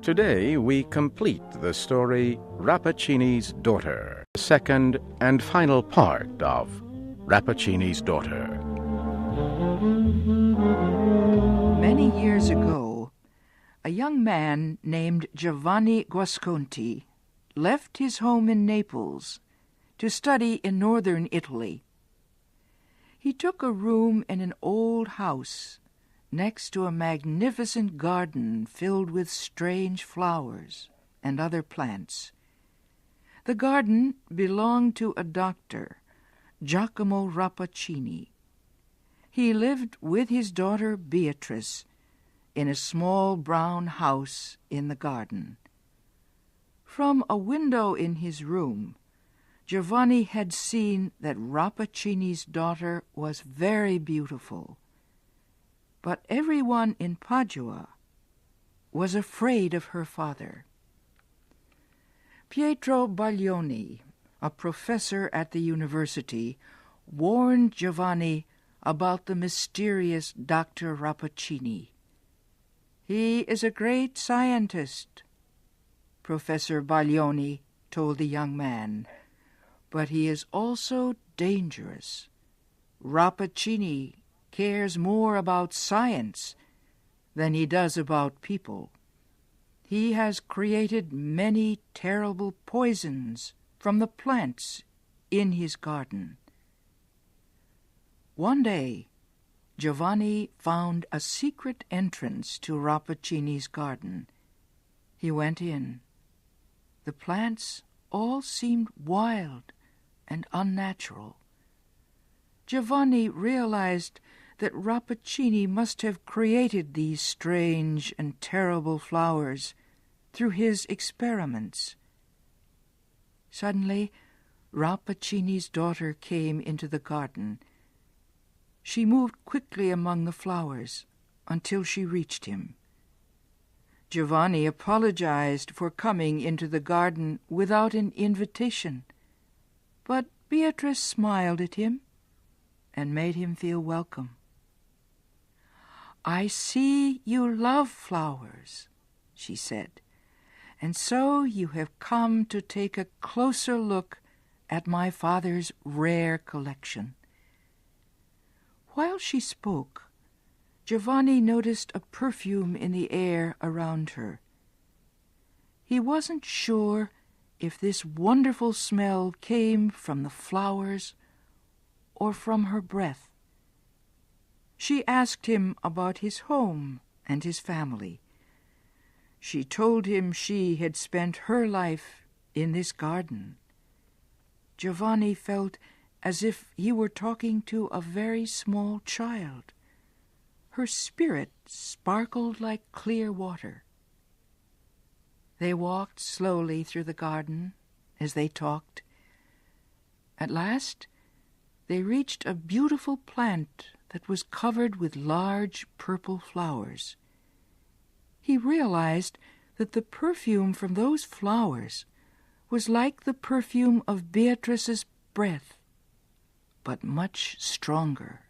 Today we complete the story Rappaccini's Daughter, the second and final part of Rappaccini's Daughter. Many years ago, a young man named Giovanni Guasconti left his home in Naples to study in northern Italy. He took a room in an old house next to a magnificent garden filled with strange flowers and other plants. The garden belonged to a doctor, Giacomo Rappaccini. He lived with his daughter Beatrice in a small brown house in the garden. From a window in his room, Giovanni had seen that Rappaccini's daughter was very beautiful, but everyone in Padua was afraid of her father. Pietro Baglioni, a professor at the university, warned Giovanni about the mysterious Dr. Rappaccini. "He is a great scientist," Professor Baglioni told the young man, "but he is also dangerous. Rappaccini cares more about science than he does about people. He has created many terrible poisons from the plants in his garden." One day, Giovanni found a secret entrance to Rappaccini's garden. He went in. The plants all seemed wild and unnatural. Giovanni realized that Rappaccini must have created these strange and terrible flowers through his experiments. Suddenly, Rappaccini's daughter came into the garden. She moved quickly among the flowers until she reached him. Giovanni apologized for coming into the garden without an invitation, but Beatrice smiled at him and made him feel welcome. "I see you love flowers," she said, "and so you have come to take a closer look at my father's rare collection." While she spoke, Giovanni noticed a perfume in the air around her. He wasn't sure if this wonderful smell came from the flowers or from her breath. She asked him about his home and his family. She told him she had spent her life in this garden. Giovanni felt as if he were talking to a very small child. Her spirit sparkled like clear water. They walked slowly through the garden as they talked. At last, they reached a beautiful plant that was covered with large purple flowers. He realized that the perfume from those flowers was like the perfume of Beatrice's breath, but much stronger.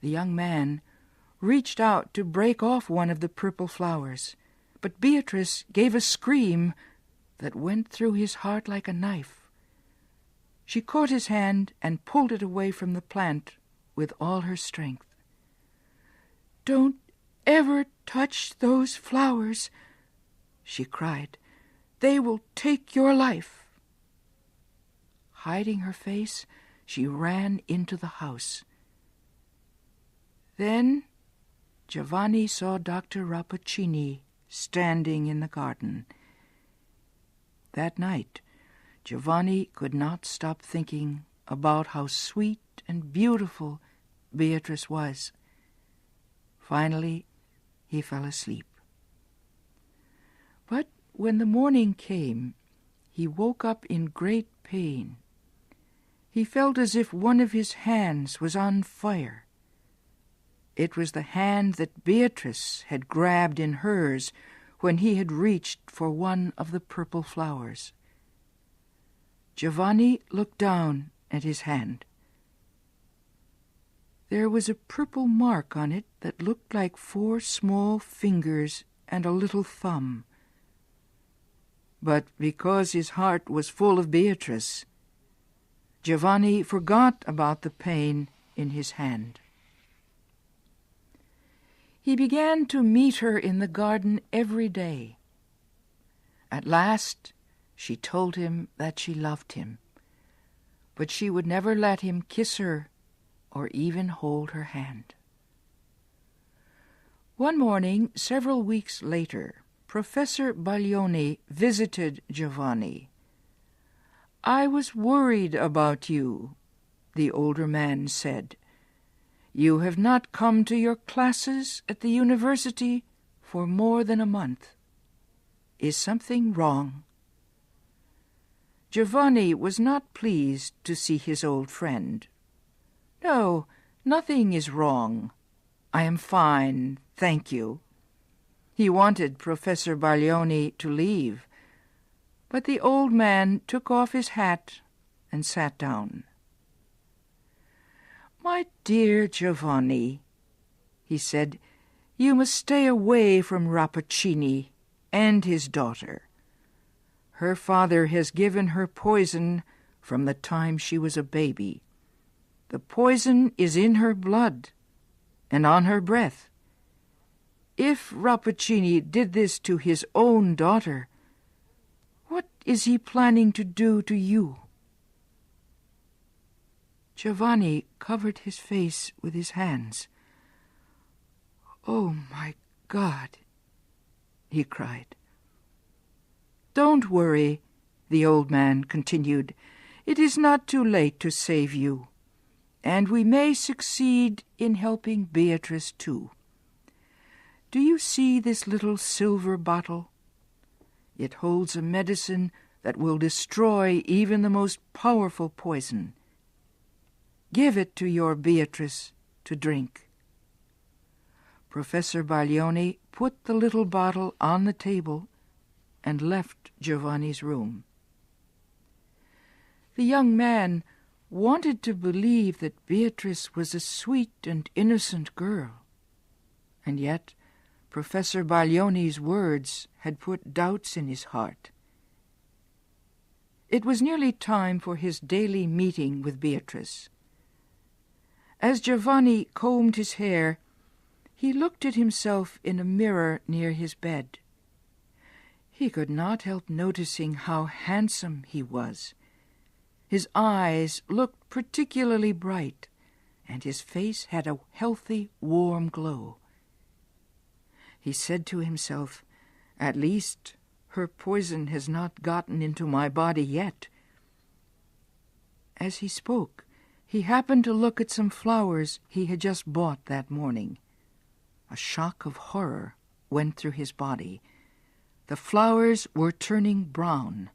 The young man reached out to break off one of the purple flowers, but Beatrice gave a scream that went through his heart like a knife. She caught his hand and pulled it away from the plant with all her strength. "Don't ever touch those flowers," she cried. "They will take your life." Hiding her face, she ran into the house. Then Giovanni saw Dr. Rappaccini standing in the garden. That night, Giovanni could not stop thinking about how sweet and beautiful Beatrice was. Finally, he fell asleep. But when the morning came, he woke up in great pain. He felt as if one of his hands was on fire. It was the hand that Beatrice had grabbed in hers when he had reached for one of the purple flowers. Giovanni looked down at his hand. There was a purple mark on it that looked like 4 small fingers and a little thumb. But because his heart was full of Beatrice, Giovanni forgot about the pain in his hand. He began to meet her in the garden every day. At last, she told him that she loved him, but she would never let him kiss her or even hold her hand. One morning, several weeks later, Professor Baglioni visited Giovanni. "I was worried about you," the older man said. "You have not come to your classes at the university for more than a month. Is something wrong?" Giovanni was not pleased to see his old friend. "No, nothing is wrong. I am fine, thank you." He wanted Professor Baglioni to leave, but the old man took off his hat and sat down. "My dear Giovanni," he said, "you must stay away from Rappaccini and his daughter. Her father has given her poison from the time she was a baby. The poison is in her blood and on her breath. If Rappaccini did this to his own daughter, what is he planning to do to you?" Giovanni covered his face with his hands. "Oh, my God," he cried. "Don't worry," the old man continued. "It is not too late to save you, and we may succeed in helping Beatrice too. Do you see this little silver bottle? It holds a medicine that will destroy even the most powerful poison. Give it to your Beatrice to drink." Professor Baglioni put the little bottle on the table and left Giovanni's room. The young man wanted to believe that Beatrice was a sweet and innocent girl, and yet Professor Baglioni's words had put doubts in his heart. It was nearly time for his daily meeting with Beatrice. As Giovanni combed his hair, he looked at himself in a mirror near his bed. He could not help noticing how handsome he was. His eyes looked particularly bright, and his face had a healthy, warm glow. He said to himself, "At least her poison has not gotten into my body yet." As he spoke, he happened to look at some flowers he had just bought that morning. A shock of horror went through his body. The flowers were turning brown.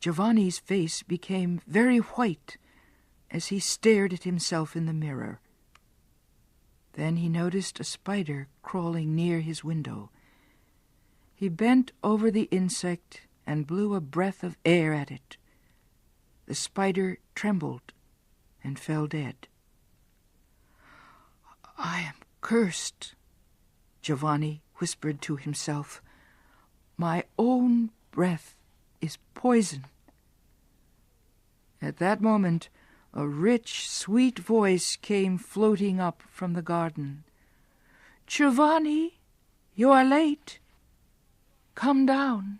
Giovanni's face became very white as he stared at himself in the mirror. Then he noticed a spider crawling near his window. He bent over the insect and blew a breath of air at it. The spider trembled and fell dead. "I am cursed," Giovanni whispered to himself. "My own breath is poison." At that moment, a rich, sweet voice came floating up from the garden. "Giovanni, you are late. Come down."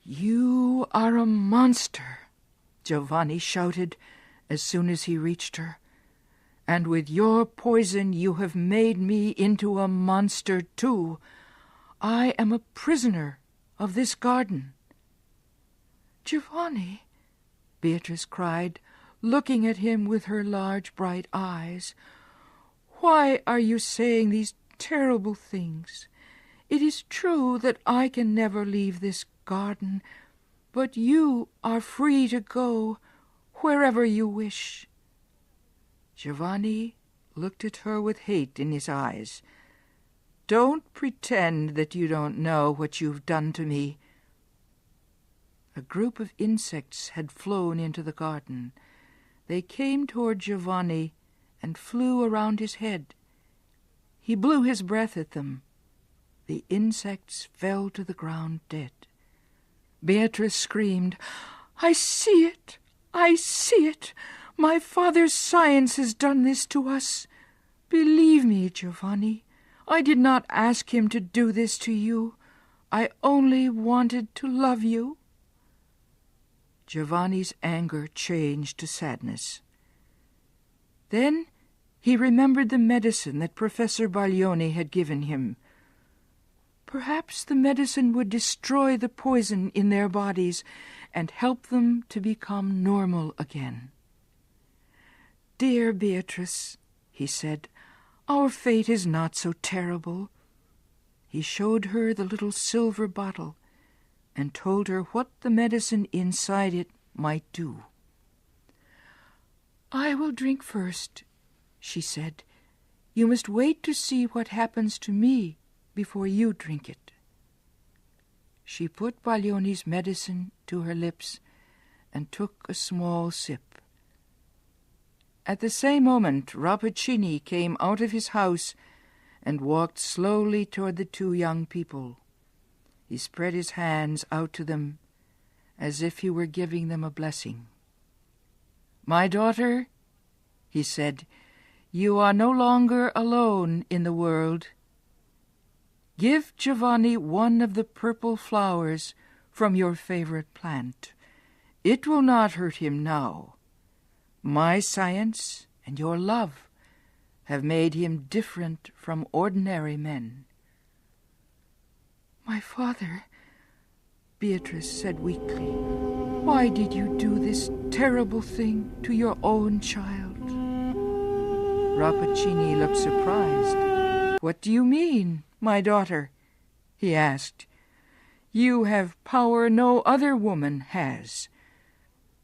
"You are a monster," Giovanni shouted as soon as he reached her. "And with your poison you have made me into a monster too. I am a prisoner of this garden." "Giovanni," Beatrice cried, looking at him with her large bright eyes, "why are you saying these terrible things? It is true that I can never leave this garden, but you are free to go wherever you wish." Giovanni looked at her with hate in his eyes. "Don't pretend that you don't know what you've done to me." A group of insects had flown into the garden. They came toward Giovanni and flew around his head. He blew his breath at them. The insects fell to the ground dead. Beatrice screamed, "I see it! I see it! My father's science has done this to us. Believe me, Giovanni, I did not ask him to do this to you. I only wanted to love you." Giovanni's anger changed to sadness. Then he remembered the medicine that Professor Baglioni had given him. Perhaps the medicine would destroy the poison in their bodies and help them to become normal again. "Dear Beatrice," he said, "our fate is not so terrible." He showed her the little silver bottle and told her what the medicine inside it might do. "I will drink first," she said. "You must wait to see what happens to me before you drink it." She put Baglioni's medicine to her lips and took a small sip. At the same moment, Rappaccini came out of his house and walked slowly toward the two young people. He spread his hands out to them as if he were giving them a blessing. "My daughter," he said, "you are no longer alone in the world. Give Giovanni one of the purple flowers from your favorite plant. It will not hurt him now. My science and your love have made him different from ordinary men." "My father," Beatrice said weakly, "why did you do this terrible thing to your own child?" Rappaccini looked surprised. "What do you mean, my daughter?" he asked. "You have power no other woman has.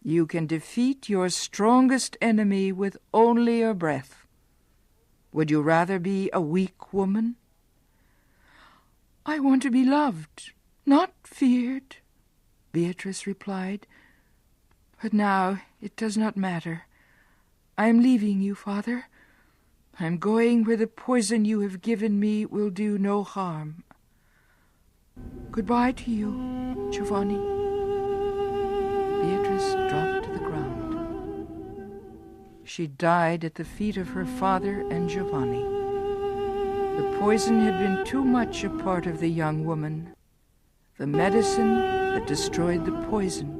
You can defeat your strongest enemy with only a breath. Would you rather be a weak woman?" "I want to be loved, not feared," Beatrice replied. "But now it does not matter. I am leaving you, father. I am going where the poison you have given me will do no harm. Goodbye to you, Giovanni." Beatrice dropped to the ground. She died at the feet of her father and Giovanni. The poison had been too much a part of the young woman, the medicine that destroyed the poison.